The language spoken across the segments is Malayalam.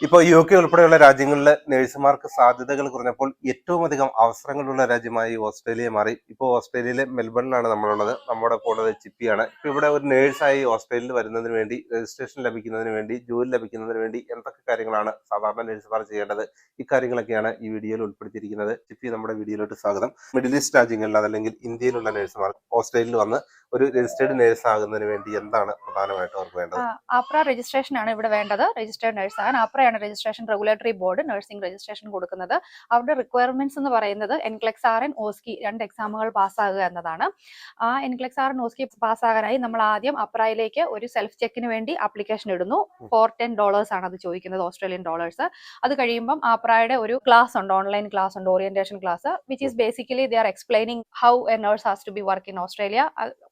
ഇപ്പോൾ യു കെ ഉൾപ്പെടെയുള്ള രാജ്യങ്ങളിലെ നഴ്സുമാർക്ക് സാധ്യതകൾ കുറഞ്ഞപ്പോൾ ഏറ്റവും അധികം അവസരങ്ങളുള്ള രാജ്യമായി ഓസ്ട്രേലിയ മാറി. ഇപ്പോൾ ഓസ്ട്രേലിയയിലെ മെൽബണിലാണ് നമ്മളുള്ളത്. നമ്മുടെ പോണത് ചിപ്പിയാണ്. ഇപ്പോൾ ഇവിടെ ഒരു നേഴ്സായി ഓസ്ട്രേലിയയിൽ വരുന്നതിന് വേണ്ടി, രജിസ്ട്രേഷൻ ലഭിക്കുന്നതിന് വേണ്ടി, ജോലി ലഭിക്കുന്നതിന് വേണ്ടി എന്തൊക്കെ കാര്യങ്ങളാണ് സാധാരണ നഴ്സുമാർ ചെയ്യേണ്ടത്? ഇക്കാര്യങ്ങളൊക്കെയാണ് ഈ വീഡിയോയിൽ ഉൾപ്പെടുത്തിയിരിക്കുന്നത്. ചിപ്പി, നമ്മുടെ വീഡിയോയിലോട്ട് സ്വാഗതം. മിഡിൽ ഈസ്റ്റ് രാജ്യങ്ങളിൽ, അതല്ലെങ്കിൽ ഇന്ത്യയിലുള്ള നഴ്സുമാർ ഓസ്ട്രേലിയയിൽ വന്ന് ഒരു രജിസ്റ്റേർഡ് നേഴ്സ് ആകുന്നതിന് വേണ്ടി എന്താണ് പ്രധാനമായിട്ടും അവർക്ക് വേണ്ടത്? ആപ്ര രജിസ്ട്രേഷൻ ആണ് ഇവിടെ വേണ്ടത്. രജിസ്റ്റേർഡ് നഴ്സ് ആണ്. ആപ്രയാണ് registration regulatory board nursing registration കൊടുക്കുന്നത്. അവരുടെ റിക്വയർമെന്റ്സ് എന്ന് പറയുന്നത് NCLEX-RN OSCE 2 എക്സാമുകൾ പാസ്സാകുക എന്നതാണ്. ആ NCLEX-RN OSCE പാസ്സാകാനായി നമ്മൾ ആദ്യം അപ്രയിലേക്ക് ഒരു സെൽഫ് ചെക്കിന് വേണ്ടി ആപ്ലിക്കേഷൻ ഇടുന്നു. $410 ആണ് അത് ചോദിക്കുന്നത്, ഓസ്ട്രേലിയൻ ഡോളേഴ്സ്. അത് കഴിയുമ്പം ആപ്രയുടെ ഒരു ക്ലാസ് ഉണ്ട്, ഓൺലൈൻ ക്ലാസ് ഉണ്ട്, orientation class, which is basically they are explaining how a nurse has to be work in Australia.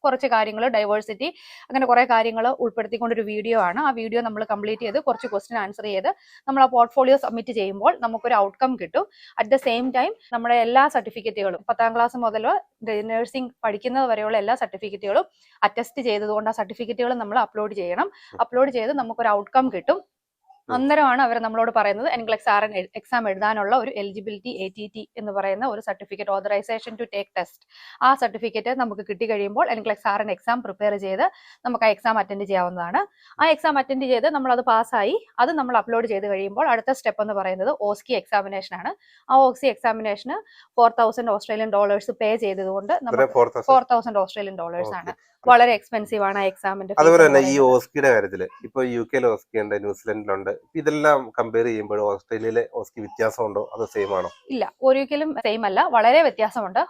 കുറച്ച് കാര്യങ്ങൾ, ഡൈവേഴ്സിറ്റി, അങ്ങനെ കുറെ കാര്യങ്ങൾ ഉൾപ്പെടുത്തിക്കൊണ്ടൊരു വീഡിയോ ആണ്. ആ വീഡിയോ നമ്മൾ കംപ്ലീറ്റ് ചെയ്ത് കുറച്ച് ക്വസ്റ്റ്യൻ ആൻസർ ചെയ്ത് നമ്മൾ ആ പോർട്ട്ഫോളിയോ സബ്മിറ്റ് ചെയ്യുമ്പോൾ നമുക്കൊരു ഔട്ട്കം കിട്ടും. അറ്റ് ദ സെയിം ടൈം നമ്മുടെ എല്ലാ സർട്ടിഫിക്കറ്റുകളും 10ാം ക്ലാസ് മുതൽ നഴ്സിംഗ് പഠിക്കുന്നത് വരെയുള്ള എല്ലാ സർട്ടിഫിക്കറ്റുകളും അറ്റസ്റ്റ് ചെയ്തതുകൊണ്ട് ആ സർട്ടിഫിക്കറ്റുകൾ നമ്മൾ അപ്ലോഡ് ചെയ്യണം. അപ്ലോഡ് ചെയ്ത് നമുക്കൊരു ഔട്ട്കം കിട്ടും. അന്നേരമാണ് അവർ നമ്മളോട് പറയുന്നത് NCLEX-RN എക്സാം എഴുതാനുള്ള ഒരു എലിജിബിലിറ്റി ATT എന്ന് പറയുന്ന ഒരു certificate, authorization to take test, ആ സർട്ടിഫിക്കറ്റ് നമുക്ക് കിട്ടി കഴിയുമ്പോൾ NCLEX-RN എക്സാം പ്രിപ്പയർ ചെയ്ത് നമുക്ക് ആ എക്സാം അറ്റൻഡ് ചെയ്യാവുന്നതാണ്. ആ എക്സാം അറ്റൻഡ് ചെയ്ത് നമ്മൾ അത് പാസ്സായി, അത് നമ്മൾ അപ്ലോഡ് ചെയ്ത് കഴിയുമ്പോൾ അടുത്ത സ്റ്റെപ്പ് എന്ന് പറയുന്നത് OSCE എക്സാമിനേഷൻ ആണ്. ആ OSCE എക്സാമിനേഷന് $4,000 ഓസ്ട്രേലിയൻ ഡോളേഴ്സ് പേ ചെയ്തതുകൊണ്ട് $4,000 ഓസ്ട്രേലിയൻ ഡോളേഴ്സ് ആണ്. വളരെ എക്സ്പെൻസീവ് ആണ് ആ എക്സാമിന്റെ. അതുപോലെ തന്നെ ഈ ഓസ്കിയുടെ കാര്യത്തിൽ ഇപ്പൊ UK ഓസ്കി ഉണ്ട്, ന്യൂസിലൻഡിലുണ്ട്. ഇതെല്ലാം കമ്പയർ ചെയ്യുമ്പോൾ ഓസ്ട്രേലിയയിലെ ഓസ്കി വ്യത്യാസമുണ്ടോ, അത് സെയിം ആണോ? ഇല്ല, ഒരിക്കലും സെയിം അല്ല, വളരെ വ്യത്യാസമുണ്ട്.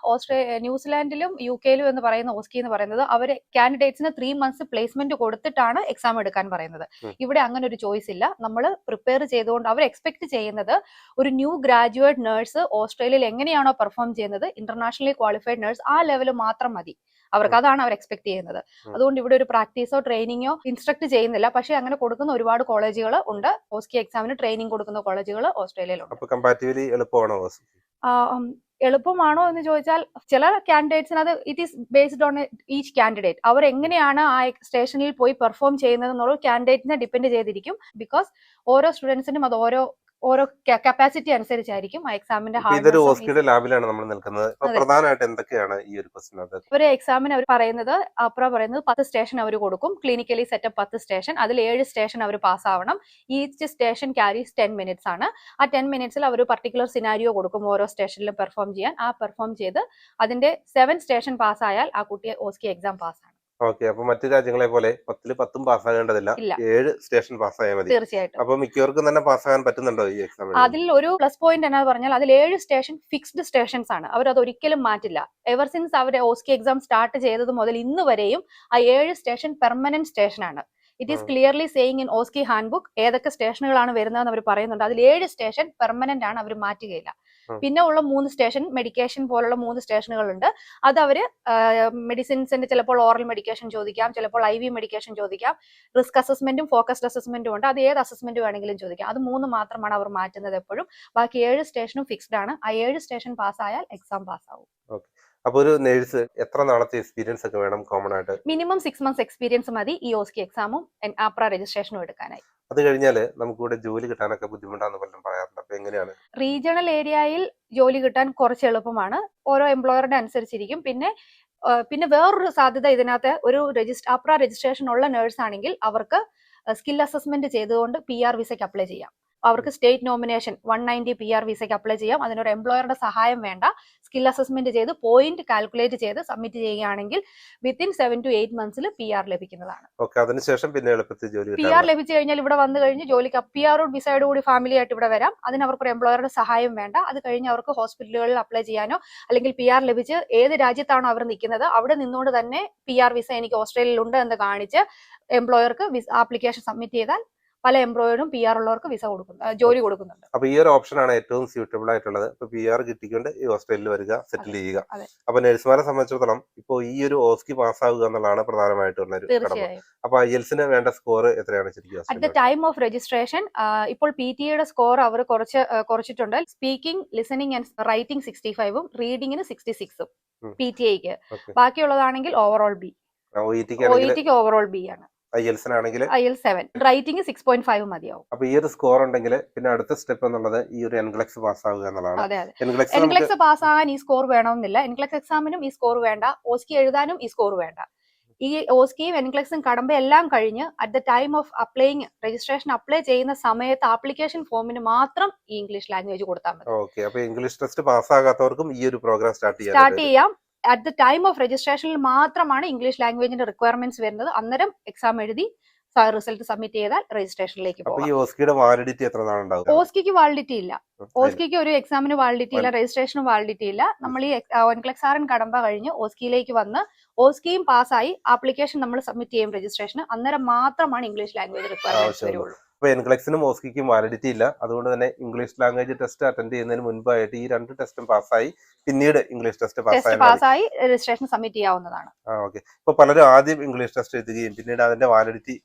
ന്യൂസിലാൻഡിലും UK എന്ന് പറയുന്ന ഓസ്കി എന്ന് പറയുന്നത് അവര് കാൻഡിഡേറ്റ്സിന് 3 months പ്ലേസ്മെന്റ് കൊടുത്തിട്ടാണ് എക്സാം എടുക്കാൻ പറയുന്നത്. ഇവിടെ അങ്ങനെ ഒരു ചോയ്സ് ഇല്ല. നമ്മൾ പ്രിപ്പയർ ചെയ്തുകൊണ്ട് അവർ എക്സ്പെക്ട് ചെയ്യുന്നത് ഒരു ന്യൂ ഗ്രാജുവേറ്റ് നഴ്സ് ഓസ്ട്രേലിയയിൽ എങ്ങനെയാണോ പെർഫോം ചെയ്യുന്നത്, ഇന്റർനാഷണലി ക്വാളിഫൈഡ് നഴ്സ് ആ ലെവൽ മാത്രം മതി അവർക്ക്. അതാണ് അവർ എക്സ്പെക്ട് ചെയ്യുന്നത്. അതുകൊണ്ട് ഇവിടെ ഒരു പ്രാക്ടീസോ ട്രെയിനിങ്ങോ ഇൻസ്ട്രക്ട് ചെയ്യുന്നില്ല. പക്ഷെ അങ്ങനെ കൊടുക്കുന്ന ഒരുപാട് കോളേജുകൾ ഉണ്ട്. ഓസ്കി എക്സാമിന് ട്രെയിനിങ് കൊടുക്കുന്ന കോളേജുകൾ ഓസ്ട്രേലിയയിലുണ്ട്. എളുപ്പമാണോ എന്ന് ചോദിച്ചാൽ ചില കാൻഡിഡേറ്റ്സിന് അത് it is based on each candidate. അവർ എങ്ങനെയാണ് ആ സ്റ്റേഷനിൽ പോയി പെർഫോം ചെയ്യുന്നത് എന്നുള്ള കാൻഡിഡേറ്റിനെ ഡിപ്പെൻഡ് ചെയ്തിരിക്കും. ബിക്കോസ് ഓരോ സ്റ്റുഡൻസിനും അത് ഓരോ കപ്പാസിറ്റി അനുസരിച്ചായിരിക്കും ആ എക്സാമിന്റെ ലാബിലാണ് നമ്മൾ നിൽക്കുന്നത്. പ്രധാനമായിട്ട് എന്തൊക്കെയാണ് ഈ ഒരു ക്വസ്റ്റ്യൻ? ഒരു എക്സാമിന് അവർ പറയുന്നത്, ആപ്ര പറയുന്നത് 10 സ്റ്റേഷൻ അവർ കൊടുക്കും, ക്ലിനിക്കലി സെറ്റപ്പ് 10 സ്റ്റേഷൻ. അതിൽ 7 സ്റ്റേഷൻ അവർ പാസ്സാവണം. ഈച്ച് സ്റ്റേഷൻ ക്യാരീസ് 10 minutes ആണ്. ആ 10 minutes അവർ പർട്ടിക്കുലർ സിനാരിയോ കൊടുക്കും ഓരോ സ്റ്റേഷനിലും പെർഫോം ചെയ്യാൻ. ആ പെർഫോം ചെയ്ത് അതിന്റെ 7 സ്റ്റേഷൻ പാസ്സായാൽ ആ കുട്ടിയെ ഓസ്കി എക്സാം പാസ്സാണ്. ഓക്കെ, അപ്പൊ മറ്റു രാജ്യങ്ങളെ പോലെ 10ൽ 10 പാസ്സാകേണ്ടതില്ല, 7 സ്റ്റേഷൻ പാസ്സായാൽ മതി. തീർച്ചയായിട്ടും. അപ്പൊ മിക്കവർക്കും തന്നെ പാസ്സാകാൻ പറ്റുന്നുണ്ടോ ഈ എക്സാം? അതിൽ ഒരു പ്ലസ് പോയിന്റ് എന്നാ പറഞ്ഞാൽ അതിൽ 7 സ്റ്റേഷൻ ഫിക്സ്ഡ് സ്റ്റേഷൻസ് ആണ്. അവർ അത് ഒരിക്കലും മാറ്റില്ല. എവർ സിൻസ് അവരുടെ ഓസ്കി എക്സാം സ്റ്റാർട്ട് ചെയ്തത് മുതൽ ഇന്ന് വരെയും ആ 7 സ്റ്റേഷൻ പെർമനന്റ് സ്റ്റേഷൻ ആണ്. It is clearly saying in OSCE handbook ഏതൊക്കെ സ്റ്റേഷനുകളാണ് വരുന്നതെന്ന് അവർ പറയുന്നുണ്ട്. അതിൽ 7 സ്റ്റേഷൻ പെർമനന്റ് ആണ്, അവർ മാറ്റുകയില്ല. പിന്നെ ഉള്ള 3 സ്റ്റേഷൻ മെഡിക്കേഷൻ പോലുള്ള 3 സ്റ്റേഷനുകളുണ്ട്. അത് അവര് മെഡിസിൻസിന്റെ ചിലപ്പോൾ ഓറൽ മെഡിക്കേഷൻ ചോദിക്കാം, ചിലപ്പോൾ IV മെഡിക്കേഷൻ ചോദിക്കാം. റിസ്ക് അസസ്മെന്റും ഫോക്കസ്ഡ് അസസ്മെന്റും ഉണ്ട്. അത് ഏത് അസസ്മെന്റ് വേണമെങ്കിലും ചോദിക്കാം. അത് 3 മാത്രമാണ് അവർ മാറ്റുന്നത് എപ്പോഴും. ബാക്കി 7 സ്റ്റേഷനും ഫിക്സ്ഡ് ആണ്. ആ 7 സ്റ്റേഷൻ പാസ്സായാൽ എക്സാം പാസ്സാവും. അപ്പൊ ഒരു നേഴ്സ് എത്ര നാളത്തെ എക്സ്പീരിയൻസ് ഒക്കെ വേണം കോമൺ ആയിട്ട്? മിനിമം 6 months എക്സ്പീരിയൻസ് മതി ഈ ഓസ്കി എക്സാമും ആപ്ര രജിസ്ട്രേഷനും എടുക്കാനായി. അത് കഴിഞ്ഞാല് നമുക്ക് ഇവിടെ ജോലി കിട്ടാനൊക്കെ ബുദ്ധിമുട്ടാന്ന് പലരും പറയാറുണ്ട്. അപ്പൊ എങ്ങനെയാണ്? റീജിയണൽ ഏരിയയിൽ ജോലി കിട്ടാൻ കുറച്ച് എളുപ്പമാണ്. ഓരോ എംപ്ലോയറുടെ അനുസരിച്ചിരിക്കും. പിന്നെ വേറൊരു സാധ്യത ഇതിനകത്ത്, ഒരു ആപ്ര രജിസ്ട്രേഷൻ ഉള്ള നേഴ്സ് ആണെങ്കിൽ അവർക്ക് സ്കിൽ അസസ്മെന്റ് ചെയ്തുകൊണ്ട് PR വിസയ്ക്ക് അപ്ലൈ ചെയ്യാം. അവർക്ക് സ്റ്റേറ്റ് നോമിനേഷൻ 190 PR വിസയ്ക്ക് അപ്ലൈ ചെയ്യാം. അതിനൊരു എംപ്ലോയറുടെ സഹായം വേണ്ട. സ്കിൽ അസസ്മെന്റ് ചെയ്ത് പോയിന്റ് കാൽക്കുലേറ്റ് ചെയ്ത് സബ്മിറ്റ് ചെയ്യുകയാണെങ്കിൽ വിത്തിൻ 7 to 8 months PR ലഭിക്കുന്നതാണ്. അതിനുശേഷം പിന്നെ എളുപ്പത്തിൽ ജോലി PR ലഭിച്ചു കഴിഞ്ഞാൽ ഇവിടെ വന്നു കഴിഞ്ഞ് ജോലിക്ക് PR വിസയോട് കൂടി ഫാമിലി ആയിട്ട് ഇവിടെ വരാം. അതിന് അവർക്ക് ഒരു എംപ്ലോയറുടെ സഹായം വേണ്ട. അത് കഴിഞ്ഞ് അവർക്ക് ഹോസ്പിറ്റലുകളിൽ അപ്ലൈ ചെയ്യാനോ അല്ലെങ്കിൽ PR ലഭിച്ച് ഏത് രാജ്യത്താണോ അവർ നിൽക്കുന്നത് അവിടെ നിന്നുകൊണ്ട് തന്നെ PR വിസ എനിക്ക് ഓസ്ട്രേലിയയിൽ ഉണ്ട് എന്ന് കാണിച്ച് എംപ്ലോയർക്ക് ആപ്ലിക്കേഷൻ സബ്മിറ്റ് ചെയ്താൽ പല എംപ്ലോയറും PR ഉള്ളവർക്ക് വിസ ജോലി കൊടുക്കുന്നുണ്ട്. അപ്പൊ ഈ ഒരു ഓപ്ഷൻ ആണ് ഏറ്റവും സ്യൂട്ടബിൾ ആയിട്ടുള്ളത്. ഇപ്പൊ PR കിട്ടിക്കൊണ്ട് ഈ ഓസ്ട്രേലിയയിൽ വരിക, സെറ്റിൽ ചെയ്യുക. അപ്പൊ നഴ്സുമാരെ സംബന്ധിച്ചിടത്തോളം ഇപ്പൊ ഈ ഒരു ഓസ്കി പാസ്സാവുക എന്നുള്ളതാണ് പ്രധാനമായിട്ടുള്ള ഒരു കടമ. അപ്പൊ IELTS-ന് വേണ്ട സ്കോർ എത്രയാണ് ശരിക്കും? At the time of registration ഇപ്പോൾ PTE-യുടെ സ്കോർ അവർ കുറച്ചിട്ടുണ്ട്. സ്പീക്കിംഗ്, ലിസണിംഗ് ആൻഡ് റൈറ്റിംഗ് 65ഉം റീഡിംഗിന് 66ഉം PTE-ക്ക്. ബാക്കിയുള്ളതാണെങ്കിൽ ഓവറോൾ B. OET-ക്ക് ഓവറോൾ B ആണ്. IELTS-നാണെങ്കിൽ IELTS 7 റൈറ്റിംഗ് 6.5 മതിയാവും. അപ്പൊ ഈ ഒരു സ്കോർ ഉണ്ടെങ്കിൽ പിന്നെ അടുത്ത സ്റ്റെപ്പ് എന്നുള്ളത് ഈ ഒരു NCLEX പാസ്സാവുക എന്നുള്ളതാണ്. അതെ അതെ. NCLEX നമുക്ക് എൻക്ലെക്സ് പാസ്സാകാൻ ഈ സ്കോർ വേണമെന്നില്ല. എൻക്ലെക്സ് എക്സാമിനും ഈ സ്കോർ വേണ്ട, ഓസ്കി എഴുതാനും ഈ സ്കോർ വേണ്ട. ഈ ഓസ്കിയും എൻക്ലെക്സും കടമ്പ എല്ലാം കഴിഞ്ഞ് at the time of applying registration apply ചെയ്യുന്ന സമയത്ത് ആപ്ലിക്കേഷൻ ഫോമിന് മാത്രം ഈ ഇംഗ്ലീഷ് ലാംഗ്വേജ് കൊടുത്താൽ മതി. ഓക്കെ. അപ്പൊ ഇംഗ്ലീഷ് ടെസ്റ്റ് പാസ്സാകാത്തവർക്കും ഈ ഒരു പ്രോഗ്രാം സ്റ്റാർട്ട് ചെയ്യാം. അറ്റ് ദ ടൈം ഓഫ് രജിസ്ട്രേഷനിൽ മാത്രമാണ് ഇംഗ്ലീഷ് ലാംഗ്വേജിന്റെ റിക്വയർമെന്റ്സ് വരുന്നത്. അന്നേരം എക്സാം എഴുതി റിസൾട്ട് സബ്മിറ്റ് ചെയ്താൽ രജിസ്ട്രേഷനിലേക്ക് അപ്പൊ പോകാം. ഈ ഓസ്കിയുടെ വാലിഡിറ്റി എത്ര നാളുണ്ടാവും? ഓസ്കിക്ക് വാലിഡിറ്റി ഇല്ല. ഓസ്കിക്ക് ഒരു എക്സാമിന് വാലിഡിറ്റി ഇല്ല, രജിസ്ട്രേഷന് വാലിഡിറ്റി ഇല്ല. നമ്മൾ ഈ NCLEX RN കടമ്പ കഴിഞ്ഞ് ഓസ്കിയിലേക്ക് വന്ന് ഓസ്കിയും പാസ്സായി ആപ്ലിക്കേഷൻ നമ്മൾ സബ്മിറ്റ് ചെയ്യും രജിസ്ട്രേഷന്. അന്നേരം മാത്രമാണ് ഇംഗ്ലീഷ് ലാംഗ്വേജ് റിക്വയർമെന്റ്സ് വരുള്ളൂ. അപ്പൊ NCLEX-നും ഓസ്കിക്കും വാലിഡിറ്റി ഇല്ല. അതുകൊണ്ട് തന്നെ ഇംഗ്ലീഷ് ലാംഗ്വേജ് ടെസ്റ്റ് അറ്റൻഡ് ചെയ്യുന്നതിന് മുൻപായിട്ട് ഈ 2 ടെസ്റ്റും പാസ്സായി പിന്നീട് ഇംഗ്ലീഷ് ടെസ്റ്റ് പാസ്സായി രജിസ്ട്രേഷൻ സബ്മിറ്റ് ചെയ്യാവുന്നതാണ്. ഓക്കെ. ഇപ്പൊ പലരും ആദ്യം ഇംഗ്ലീഷ് ടെസ്റ്റ് എഴുതുകയും പിന്നീട് അതിന്റെ വാലിഡിറ്റി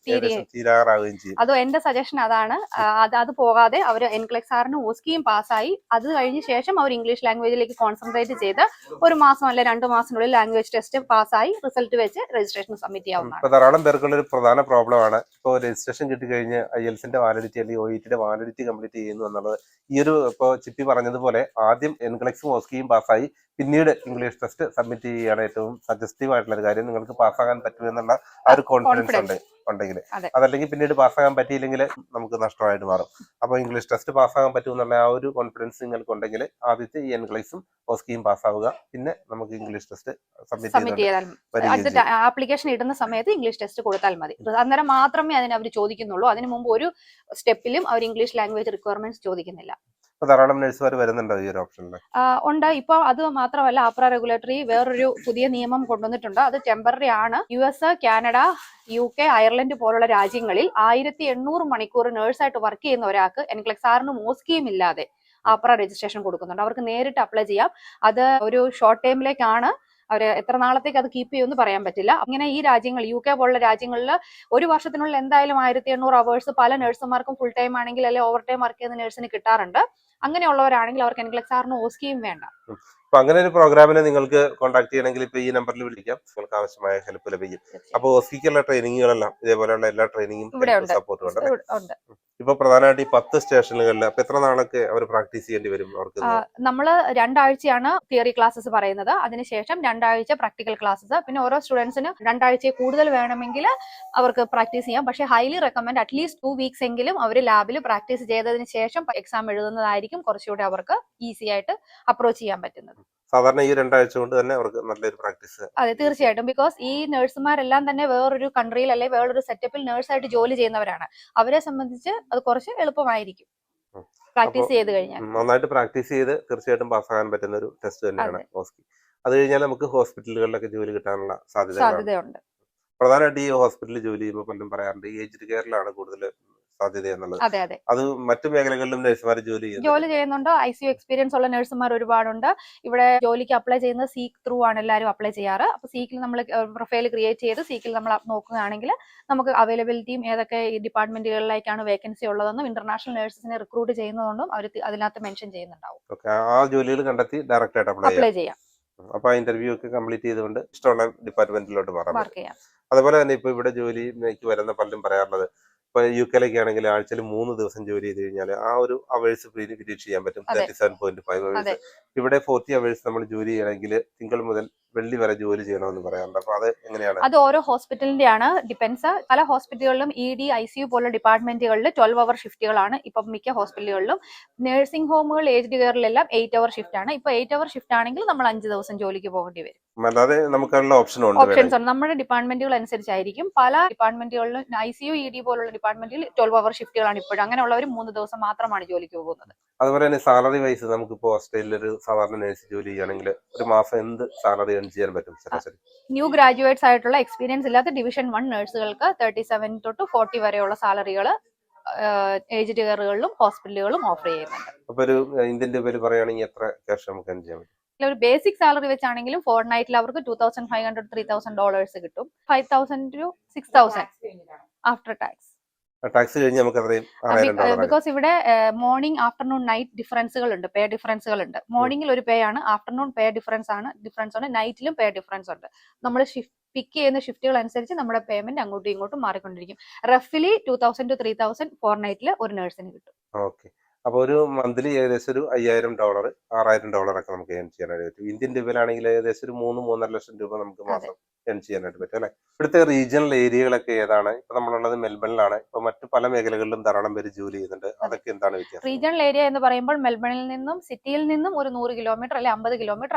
തീരാറാവുകയും ചെയ്യും. അതോ എന്റെ സജഷൻ അതാണ്. അത് പോകാതെ അവർ NCLEX RN ഓസ്കിയും പാസ്സായി അത് കഴിഞ്ഞ ശേഷം അവർ ഇംഗ്ലീഷ് ലാംഗ്വേജിലേക്ക് കോൺസെൻട്രേറ്റ് ചെയ്ത് 1 മാസം അല്ലെ 2 മാസത്തിനുള്ളിൽ ലാംഗ്വേജ് ടെസ്റ്റ് പാസ്സായി റിസൾട്ട് വെച്ച് രജിസ്ട്രേഷൻ സബ്മിറ്റ് ചെയ്യാവുന്നതാണ്. ഇപ്പൊ ധാരാളം പേർക്കുള്ള ഒരു പ്രധാന പ്രോബ്ലം ആണ് ഇപ്പോൾ രജിസ്ട്രേഷൻ കിട്ടിക്കഴിഞ്ഞ് IELTS-ന്റെ വാലിഡിറ്റി അല്ലെങ്കിൽ OET-ന്റെ വാലിഡിറ്റി കംപ്ലീറ്റ് ചെയ്യുന്നു എന്നുള്ളത്. ഈ ഒരു ഇപ്പോൾ ചിപ്പി പറഞ്ഞതുപോലെ ആദ്യം NCLEX-ഉം ഓസ്കിയും പാസ്സായി പിന്നീട് ഇംഗ്ലീഷ് ടെസ്റ്റ് സബ്മിറ്റ് ചെയ്യുകയാണ് ഏറ്റവും സജസ്റ്റീവ് ആയിട്ടുള്ള ഒരു കാര്യം. നിങ്ങൾക്ക് പാസ്സാകാൻ പറ്റുമെന്നുള്ള ആ ഒരു കോൺഫിഡൻസ് ഉണ്ടെങ്കിൽ, അതല്ലെങ്കിൽ പിന്നീട് പാസ്സാകാൻ പറ്റിയില്ലെങ്കിൽ നമുക്ക് നഷ്ടമായിട്ട് മാറും. അപ്പോൾ ഇംഗ്ലീഷ് ടെസ്റ്റ് പാസ്സാകാൻ പറ്റുമെന്നുള്ള ആ ഒരു കോൺഫിഡൻസ് നിങ്ങൾക്ക് ഉണ്ടെങ്കിൽ ആദ്യത്തെ ഈ NCLEX-ഉം ഓസ്കിയും പാസ്സാവുക. പിന്നെ നമുക്ക് ഇംഗ്ലീഷ് ടെസ്റ്റ് സബ്മിറ്റ് ചെയ്താൽ ആപ്ലിക്കേഷൻ ഇടുന്ന സമയത്ത് ഇംഗ്ലീഷ് ടെസ്റ്റ് കൊടുത്താൽ മതി. അന്നേരം മാത്രമേ അതിന് അവർ ചോദിക്കുന്നുള്ളൂ. അതിനു മുമ്പ് ഒരു സ്റ്റെപ്പിലും അവർ ഇംഗ്ലീഷ് ലാംഗ്വേജ് റിക്വയർമെന്റ്സ് ചോദിക്കുന്നില്ല. ധാരാളം നഴ്സുമാർ വരുന്നുണ്ടോ ഈ ഒരു ഓപ്ഷനിൽ? ഉണ്ട്. ഇപ്പൊ അത് മാത്രമല്ല, ആപ്ര റെഗുലേറ്ററി വേറൊരു പുതിയ നിയമം കൊണ്ടുവന്നിട്ടുണ്ട്. അത് ടെമ്പററി ആണ്. US, കാനഡ, UK, അയർലൻഡ് പോലുള്ള രാജ്യങ്ങളിൽ 1800 മണിക്കൂർ നേഴ്സായിട്ട് വർക്ക് ചെയ്യുന്ന ഒരാൾക്ക് NCLEX RN ഓസ്കിയും ഇല്ലാതെ ആപ്ര രജിസ്ട്രേഷൻ കൊടുക്കുന്നുണ്ട്. അവർക്ക് നേരിട്ട് അപ്ലൈ ചെയ്യാം. അത് ഒരു ഷോർട്ട് ടൈമിലേക്കാണ്. അവര് എത്ര നാളത്തേക്ക് അത് കീപ്പ് ചെയ്യുമെന്ന് പറയാൻ പറ്റില്ല. അങ്ങനെ ഈ രാജ്യങ്ങൾ UK പോലുള്ള രാജ്യങ്ങളിൽ 1 വർഷത്തിനുള്ളിൽ എന്തായാലും 1800 അവേഴ്സ് പല നഴ്സുമാർക്കും ഫുൾ ടൈം ആണെങ്കിൽ അല്ലെങ്കിൽ ഓവർ ടൈം വർക്ക് ചെയ്യുന്ന നഴ്സിന് കിട്ടാറുണ്ട്. അങ്ങനെയുള്ളവരാണെങ്കിൽ അവർക്ക് NCLEX RN ഓസ്കിയും വേണ്ട. അപ്പൊ അങ്ങനെ ഒരു പ്രോഗ്രാമിനെ നിങ്ങൾക്ക് കോൺടാക്ട് ചെയ്യണമെങ്കിൽ ഇപ്പൊ ഈ നമ്പറിൽ വിളിക്കാം. നിങ്ങൾക്ക് ആവശ്യമായ ഹെൽപ്പ് ലഭിക്കും. അപ്പൊ ഓസ്കിക്കുള്ള ട്രെയിനിങ്ങുകളെല്ലാം ഇതേപോലെയുള്ള എല്ലാ ട്രെയിനിങ്ങും സപ്പോർട്ടും ഉണ്ട്. ഇപ്പൊ പ്രധാനമായിട്ട് ഈ 10 സ്റ്റേഷനുകളിൽ അപ്പൊ എത്ര നാളൊക്കെ അവർ പ്രാക്ടീസ് ചെയ്യേണ്ടി വരും അവർക്ക്? നമ്മൾ 2 ആഴ്ചയാണ് തിയറി ക്ലാസ്സസ് പറയുന്നത്. അതിനുശേഷം 2 ആഴ്ച പ്രാക്ടിക്കൽ ക്ലാസ്സസ്. പിന്നെ ഓരോ സ്റ്റുഡൻസിന് 2 ആഴ്ചയിൽ കൂടുതൽ വേണമെങ്കിൽ അവർക്ക് പ്രാക്ടീസ് ചെയ്യാം. പക്ഷേ ഹൈലി റെക്കമെൻഡ് അറ്റ്ലീസ്റ്റ് 2 വീക്സ് എങ്കിലും അവർ ലാബിൽ പ്രാക്ടീസ് ചെയ്തതിന് ശേഷം എക്സാം എഴുതുന്നതായിരിക്കും കുറച്ചുകൂടി അവർക്ക് ഈസി ആയിട്ട് അപ്രോച്ച് ചെയ്യാൻ പറ്റുന്നത്. സാധാരണ ഈ 2 ആഴ്ച കൊണ്ട് തന്നെ അവർക്ക് നല്ലൊരു പ്രാക്ടീസ്. അതെ, തീർച്ചയായിട്ടും. ബിക്കോസ് ഈ നഴ്സുമാരെല്ലാം തന്നെ വേറൊരു കൺട്രിയിൽ അല്ലെങ്കിൽ വേറൊരു സെറ്റപ്പിൽ നേഴ്സായിട്ട് ജോലി ചെയ്യുന്നവരാണ്. അവരെ സംബന്ധിച്ച് അത് കുറച്ച് എളുപ്പമായിരിക്കും പ്രാക്ടീസ് ചെയ്ത് കഴിഞ്ഞാൽ. നന്നായിട്ട് പ്രാക്ടീസ് ചെയ്ത് തീർച്ചയായിട്ടും പാസ്സാകാൻ പറ്റുന്ന ഒരു ടെസ്റ്റ് തന്നെയാണ് ഓസ്കി. അത് കഴിഞ്ഞാൽ നമുക്ക് ഹോസ്പിറ്റലുകളിലൊക്കെ ജോലി കിട്ടാനുള്ള സാധ്യതയുണ്ട്. പ്രധാനമായിട്ട് ഈ ഹോസ്പിറ്റലിൽ ജോലി ചെയ്യുമ്പോൾ പലരും പറയാറുണ്ട് ഏജ്ഡ് കെയറിലാണ് കൂടുതൽ സാധ്യത എന്നുള്ളത്. അത് മറ്റു മേഖലകളിലും നഴ്സുമാർ ജോലി ചെയ്യുന്നുണ്ട്. ICU എക്സ്പീരിയൻസ് ഉള്ള നഴ്സുമാർ ഒരുപാടുണ്ട്. ഇവിടെ ജോലിക്ക് അപ്ലൈ ചെയ്യുന്നത് സീക്ക് ത്രൂ ആണ് എല്ലാവരും അപ്ലൈ ചെയ്യാറ്. അപ്പൊ സീക്കിൽ നമ്മൾ പ്രൊഫൈൽ ക്രിയേറ്റ് ചെയ്ത് സീക്കിൽ നമ്മൾ നോക്കുകയാണെങ്കിൽ നമുക്ക് അവൈലബിലിറ്റിയും ഏതൊക്കെ ഡിപ്പാർട്ട്മെന്റുകളിലേക്കാണ് വേക്കൻസി ഉള്ളതെന്നും ഇന്റർനാഷണൽ നഴ്സസിനെ റിക്രൂട്ട് ചെയ്യുന്നതുകൊണ്ടും അവർ അതിനകത്ത് മെൻഷൻ ചെയ്യുന്നുണ്ടാവും. ആ ജോലികൾ കണ്ടെത്തി ഡയറക്റ്റ് ആയിട്ട് അപ്ലൈ ചെയ്യാം. അപ്പൊ ആ ഇന്റർവ്യൂ ഒക്കെ കംപ്ലീറ്റ് ചെയ്തുകൊണ്ട് ഇഷ്ടമുള്ള ഡിപ്പാർട്ട്മെന്റിലോട്ട് വർക്ക് ചെയ്യാം. അതുപോലെ തന്നെ ഇപ്പൊ ഇവിടെ ജോലിക്ക് വരുന്ന പലരും പറയാറുള്ളത് ഇപ്പൊ UK-ലേക്ക് ആണെങ്കിൽ ആഴ്ചയിൽ 3 ദിവസം ജോലി ചെയ്ത് കഴിഞ്ഞാൽ ആ ഒരു അവേഴ്സ് ഫിനിഷ് ചെയ്യാൻ പറ്റും. 37.5 അവേഴ്സ്. ഇവിടെ 40 അവേഴ്സ് നമ്മൾ ജോലി ചെയ്യണമെങ്കിൽ തിങ്കൾ മുതൽ വെള്ളി വരെ ജോലി ചെയ്യണമെന്ന് പറയാറുണ്ട്. അപ്പൊ അത് എങ്ങനെയാണ്? അത് ഓരോ ഹോസ്പിറ്റലിന്റെ ആണ്, ഡിപ്പെൻസ്. പല ഹോസ്പിറ്റലുകളിലും ED, ICU പോലുള്ള ഡിപ്പാർട്ട്മെന്റുകളിൽ 12 അവർ ഷിഫ്റ്റുകളാണ് ഇപ്പം മിക്ക ഹോസ്പിറ്റലുകളിലും. നഴ്സിംഗ് ഹോമുകൾ, ഏജ്ഡ് കെയറിലെല്ലാം 8 അവർ ഷിഫ്റ്റ് ആണ്. ഇപ്പൊ 8 അവർ ഷിഫ്റ്റ് ആണെങ്കിൽ നമ്മൾ 5 ദിവസം ജോലിക്ക് പോകേണ്ടി വരും. അല്ലാതെ നമുക്കുള്ള ഓപ്ഷൻസ് ഉണ്ട്. നമ്മുടെ ഡിപ്പാർട്ട്മെന്റുകൾ അനുസരിച്ചായിരിക്കും. പല ഡിപ്പാർട്ട്മെന്റുകളിലും ICU, ED പോലുള്ള ഡിപ്പാർട്ട്മെന്റിൽ 12 അവർ ഷിഫ്റ്റുകളാണ് ഇപ്പോഴും. അങ്ങനെയുള്ളവർ 3 ദിവസം മാത്രമാണ് ജോലിക്ക് പോകുന്നത്. അതുപോലെ തന്നെ സാലറി വൈസ് നമുക്കിപ്പോ ഓസ്ട്രേലിയയിൽ ഒരു സാധാരണ നഴ്സ് ജോലി ചെയ്യുകയാണെങ്കിൽ ഒരു മാസം എന്ത് സാലറി ഏൺ ചെയ്യാൻ പറ്റും? ന്യൂ ഗ്രാജുവേറ്റ്സ് ആയിട്ടുള്ള എക്സ്പീരിയൻസ് ഇല്ലാത്ത Division 1 നഴ്സുകൾക്ക് 37 തൊട്ട് 40 വരെയുള്ള സാലറികൾ ഏജ്ഡ് കെയറുകളിലും ഹോസ്പിറ്റലുകളും ഓഫർ ചെയ്യുന്നുണ്ട്. അപ്പൊ ഒരു ഇന്ത്യൻ രൂപയിൽ പറയുകയാണെങ്കിൽ എത്ര ക്യാഷ് നമുക്ക് ഏൺ ചെയ്യാൻ പറ്റും? ഒരു ബേസിക് സാലറി വെച്ചാണെങ്കിലും ഫോർ നൈറ്റിൽ അവർക്ക് $2,500 $3,000 കിട്ടും. $5,000 to $6,000 ആഫ്റ്റർ ടാക്സ്. ടാക്സ് കഴിഞ്ഞ് നമുക്ക് അത്രയും $6000 ബിക്കോസ് ഇവിടെ മോർണിംഗ് ആഫ്റ്റർനൂൺ നൈറ്റ് ഡിഫറൻസുകളുണ്ട്, പേ ഡിഫറൻസുകളുണ്ട്. മോർണിംഗിൽ ഒരു പേ ആണ്, ആഫ്റ്റർനൂൺ പേ ഡിഫറൻസ് ഉണ്ട്, നൈറ്റിലും പേ ഡിഫറൻസ് ഉണ്ട്. നമ്മൾ പിക്ക് ചെയ്യുന്ന ഷിഫ്റ്റുകൾ അനുസരിച്ച് നമ്മുടെ പേയ്മെന്റ് അങ്ങോട്ടും ഇങ്ങോട്ടും മാറിക്കൊണ്ടിരിക്കും. റഫ്ലി 2000 to 3000 ഫോർ നൈറ്റിൽ ഒരു നഴ്സിന് കിട്ടും. ഓക്കെ. അപ്പൊ ഒരു മന്ത്ലി ഏകദേശം ഒരു $5000 $6000 ഒക്കെ നമുക്ക് ഏൺ ചെയ്യാനായിട്ട് പറ്റും. ഇന്ത്യൻ രൂപയിലാണെങ്കിൽ ഏകദേശം ഒരു 3-3.5 ലക്ഷം രൂപ നമുക്ക് മാസം ഏൺ ചെയ്യാനായിട്ട് പറ്റും അല്ലെ. ഇവിടുത്തെ റീജിയണൽ ഏരിയകളൊക്കെ ഏതാണ്? ഇപ്പൊ നമ്മളുള്ളത് മെൽബണിലാണ്. ഇപ്പൊ മറ്റു പല മേഖലകളിലും ധാരാളം പേര് ജോലി ചെയ്യുന്നുണ്ട്. അതൊക്കെ എന്താണ് വ്യത്യാസം? റീജിയണൽ ഏരിയ എന്ന് പറയുമ്പോൾ മെൽബണിൽ നിന്നും സിറ്റിയിൽ നിന്നും ഒരു 100 കിലോമീറ്റർ അല്ലെ 50 കിലോമീറ്റർ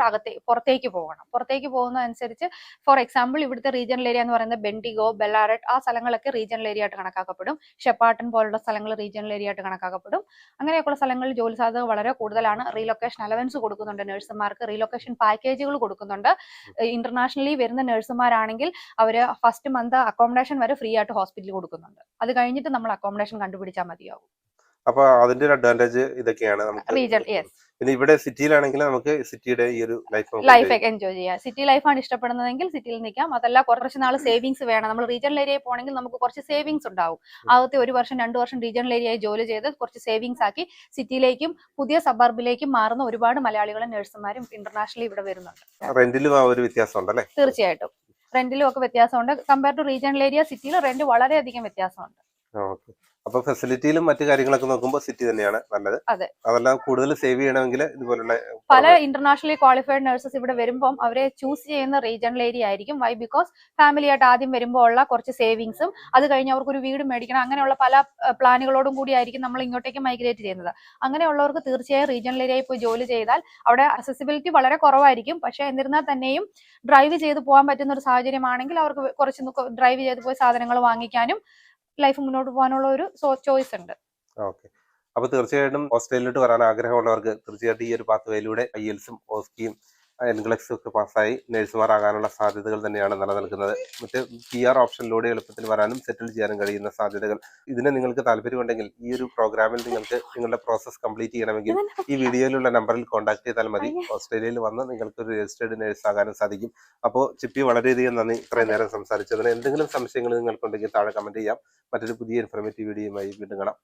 പുറത്തേക്ക് പോകണം. പുറത്തേക്ക് പോകുന്നതനുസരിച്ച് ഫോർ എക്സാമ്പിൾ ഇവിടുത്തെ റീജിയണൽ ഏരിയ എന്ന് പറയുന്നത് ബെൻഡിഗോ, ബെല്ലാററ്റ്, ആ സ്ഥലങ്ങളൊക്കെ റീജിയണൽ ഏരിയ ആയിട്ട് കണക്കാക്കപ്പെടും. ഷെപ്പാട്ടൺ പോലുള്ള സ്ഥലങ്ങൾ റീജിയണൽ ഏരിയ ആയിട്ട് കണക്കാക്കപ്പെടും. അങ്ങനെയൊക്കെയുള്ള സ്ഥലങ്ങളിൽ ജോലി സാധ്യത വളരെ കൂടുതലാണ്. റീലൊക്കേഷൻ അലവൻസ് കൊടുക്കുന്നുണ്ട് നഴ്സുമാർക്ക്, റീലൊക്കേഷൻ പാക്കേജുകൾ കൊടുക്കുന്നുണ്ട്. ഇന്റർനാഷണലി വരുന്ന നഴ്സുമാരാണെങ്കിൽ അവര് ഫസ്റ്റ് മന്ത് അക്കോമഡേഷൻ വരെ ഫ്രീ ആയിട്ട് ഹോസ്പിറ്റലിൽ കൊടുക്കുന്നുണ്ട്. അത് കഴിഞ്ഞിട്ട് നമ്മൾ അക്കോമഡേഷൻ കണ്ടുപിടിച്ചാൽ മതിയാവും. അപ്പൊ അതിന്റെ ഒരു അഡ്വാൻറ്റേജ് ഇതൊക്കെയാണ് നമുക്ക്. Region yes. പിന്നെ ഇവിടെ സിറ്റിയിലാണെങ്കിൽ നമുക്ക് സിറ്റിയുടെ ഈ ഒരു ലൈഫ് എൻജോയ് ചെയ്യാം. സിറ്റി ലൈഫാണ് ഇഷ്ടപ്പെടുന്നതെങ്കിൽ സിറ്റിയിൽ നിൽക്കാം. അതല്ല കുറച്ച് നാൾ സേവിങ്സ് വേണം, നമ്മൾ റീജിയണൽ ഏരിയയിൽ പോകണമെങ്കിൽ നമുക്ക് കുറച്ച് സേവിങ്സ് ഉണ്ടാവും. ആദ്യത്തെ 1 വർഷം 2 വർഷം റീജിയണൽ ഏരിയയിൽ ജോലി ചെയ്ത് കുറച്ച് സേവിങ്സ് ആക്കി സിറ്റിയിലേക്കും പുതിയ സബർബിലേക്കും മാറുന്ന ഒരുപാട് മലയാളികളും നഴ്സുമാരും ഇന്റർനാഷണലി ഇവിടെ വരുന്നുണ്ട്. റെന്റിലും ആ ഒരു വ്യത്യാസം ഉണ്ടല്ലേ? തീർച്ചയായിട്ടും റെന്റിലും ഒക്കെ വ്യത്യാസമുണ്ട്. കമ്പയർ ടു റീജിയണൽ ഏരിയ സിറ്റിയിൽ റെന്റ് വളരെയധികം വ്യത്യാസമുണ്ട്. ഓക്കെ. അപ്പൊ ഫെസിലിറ്റിയിലും മറ്റു കാര്യങ്ങളൊക്കെ നോക്കുമ്പോൾ സിറ്റി തന്നെയാണ് നല്ലത്. അതെ. അതെല്ലാം കൂടുതൽ സേവ് ചെയ്യണമെങ്കിൽ ഇതുപോലുള്ള പല ഇന്റർനാഷണലി ക്വാളിഫൈഡ് നഴ്സസ് ഇവിടെ വരുമ്പോൾ അവരെ ചൂസ് ചെയ്യുന്ന റീജിയണൽ ഏരിയ ആയിരിക്കും. വൈ? ബിക്കോസ് ഫാമിലി ആയിട്ട് ആദ്യം വരുമ്പോൾ ഉള്ള കുറച്ച് സേവിങ്സും അത് കഴിഞ്ഞ് അവർക്ക് ഒരു വീട് മേടിക്കണം, അങ്ങനെയുള്ള പല പ്ലാനുകളോടും കൂടി ആയിരിക്കും നമ്മൾ ഇങ്ങോട്ടേക്ക് മൈഗ്രേറ്റ് ചെയ്യുന്നത്. അങ്ങനെയുള്ളവർക്ക് തീർച്ചയായും റീജിയണൽ ഏരിയയിൽ പോയി ജോലി ചെയ്താൽ അവിടെ അക്സസിബിലിറ്റി വളരെ കുറവായിരിക്കും. പക്ഷെ എന്നിരുന്നാൽ തന്നെയും ഡ്രൈവ് ചെയ്ത് പോകാൻ പറ്റുന്ന ഒരു സാഹചര്യമാണെങ്കിൽ അവർക്ക് കുറച്ച് ഡ്രൈവ് ചെയ്ത് പോയി സാധനങ്ങൾ വാങ്ങിക്കാനും ലൈഫ് മുന്നോട്ട് പോകാനുള്ള ഒരു ചോയ്സ് ഉണ്ട്. ഓക്കെ. അപ്പൊ തീർച്ചയായിട്ടും ഓസ്ട്രേലിയയിലോട്ട് വരാൻ ആഗ്രഹമുള്ളവർക്ക് തീർച്ചയായിട്ടും ഈ ഒരു പാത്വേയിലൂടെ IELTS-ഉം ഓസ്കിയും NCLEX ഒക്കെ പാസ്സായി നഴ്സുമാരാകാനുള്ള സാധ്യതകൾ തന്നെയാണ് നിലനിൽക്കുന്നത്. മറ്റ് PR ഓപ്ഷനിലൂടെ എളുപ്പത്തിൽ വരാനും സെറ്റിൽ ചെയ്യാനും കഴിയുന്ന സാധ്യതകൾ. ഇതിന് നിങ്ങൾക്ക് താല്പര്യമുണ്ടെങ്കിൽ ഈ ഒരു പ്രോഗ്രാമിൽ നിങ്ങൾക്ക് നിങ്ങളുടെ പ്രോസസ് കംപ്ലീറ്റ് ചെയ്യണമെങ്കിൽ ഈ വീഡിയോയിലുള്ള നമ്പറിൽ കോൺടാക്ട് ചെയ്താൽ മതി. ഓസ്ട്രേലിയയിൽ വന്ന് നിങ്ങൾക്ക് ഒരു രജിസ്റ്റേർഡ് നഴ്സ് ആകാനും സാധിക്കും. അപ്പോൾ ചിപ്പി വളരെയധികം നന്ദി ഇത്രയും നേരം സംസാരിച്ചതിന്. എന്തെങ്കിലും സംശയങ്ങൾ നിങ്ങൾക്കുണ്ടെങ്കിൽ താഴെ കമന്റ് ചെയ്യാം. മറ്റൊരു പുതിയ ഇൻഫോർമേറ്റീവ് വീഡിയോയുമായി വീണ്ടും കാണാം.